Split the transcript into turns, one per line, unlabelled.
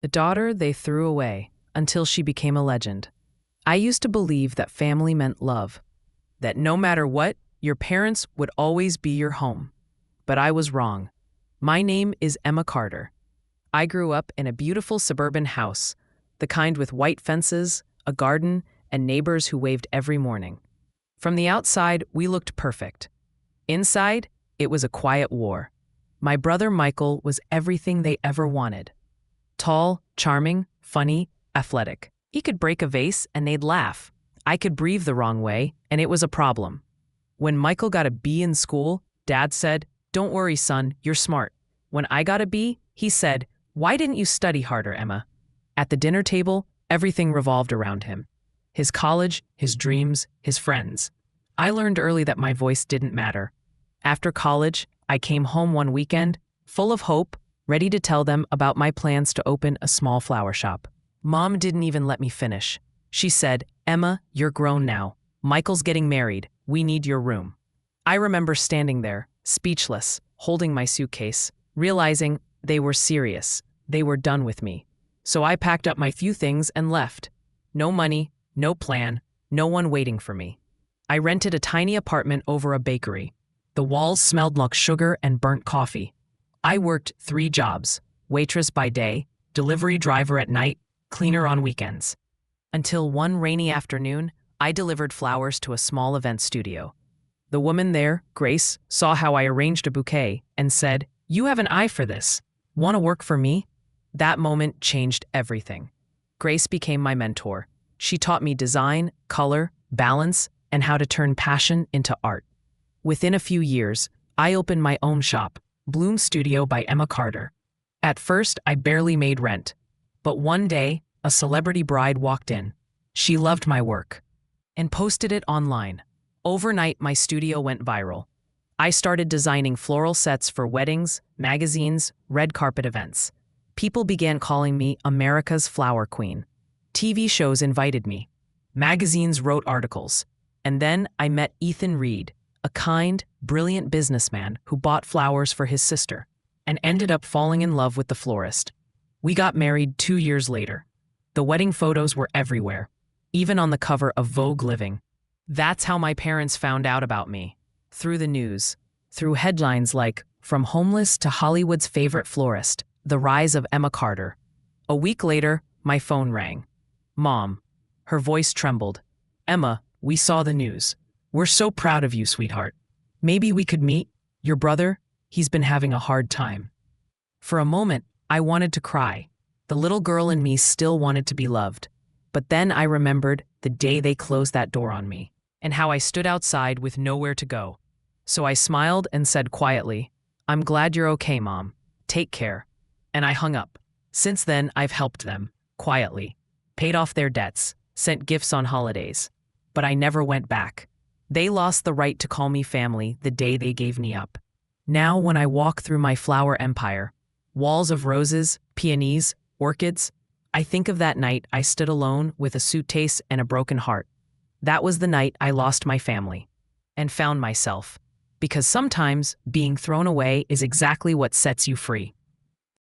the daughter they threw away until she became a legend. I used to believe that family meant love, that no matter what, your parents would always be your home. But I was wrong. My name is Emma Carter. I grew up in a beautiful suburban house, the kind with white fences, a garden, and neighbors who waved every morning. From the outside, we looked perfect. Inside, it was a quiet war. My brother Michael was everything they ever wanted. Tall, charming, funny, athletic. He could break a vase and they'd laugh. I could breathe the wrong way, and it was a problem. When Michael got a B in school, Dad said, "Don't worry, son, you're smart." When I got a B, he said, "Why didn't you study harder, Emma?" At the dinner table, everything revolved around him. His college, his dreams, his friends. I learned early that my voice didn't matter. After college, I came home one weekend, full of hope, ready to tell them about my plans to open a small flower shop. Mom didn't even let me finish. She said, "Emma, you're grown now. Michael's getting married. We need your room." I remember standing there, speechless, holding my suitcase, realizing they were serious. They were done with me. So I packed up my few things and left. No money, no plan, no one waiting for me. I rented a tiny apartment over a bakery. The walls smelled like sugar and burnt coffee. I worked 3 jobs, waitress by day, delivery driver at night, cleaner on weekends. Until one rainy afternoon, I delivered flowers to a small event studio. The woman there, Grace, saw how I arranged a bouquet and said, "You have an eye for this. Want to work for me?" That moment changed everything. Grace became my mentor. She taught me design, color, balance, and how to turn passion into art. Within a few years, I opened my own shop, Bloom Studio by Emma Carter. At first, I barely made rent. But one day, a celebrity bride walked in. She loved my work and posted it online. Overnight, my studio went viral. I started designing floral sets for weddings, magazines, red carpet events. People began calling me America's Flower Queen. TV shows invited me. Magazines wrote articles. And then I met Ethan Reed, a kind, brilliant businessman who bought flowers for his sister and ended up falling in love with the florist. We got married 2 years later. The wedding photos were everywhere, even on the cover of Vogue Living. That's how my parents found out about me. Through the news, through headlines like, "From Homeless to Hollywood's Favorite Florist, The Rise of Emma Carter." A week later, my phone rang. Mom. Her voice trembled. "Emma, we saw the news. We're so proud of you, sweetheart. Maybe we could meet? Your brother? He's been having a hard time." For a moment, I wanted to cry. The little girl in me still wanted to be loved. But then I remembered the day they closed that door on me, and how I stood outside with nowhere to go. So I smiled and said quietly, "I'm glad you're okay, Mom. Take care." And I hung up. Since then, I've helped them, quietly, paid off their debts, sent gifts on holidays. But I never went back. They lost the right to call me family the day they gave me up. Now, when I walk through my flower empire, walls of roses, peonies, orchids, I think of that night I stood alone with a suitcase and a broken heart. That was the night I lost my family and found myself. Because sometimes being thrown away is exactly what sets you free.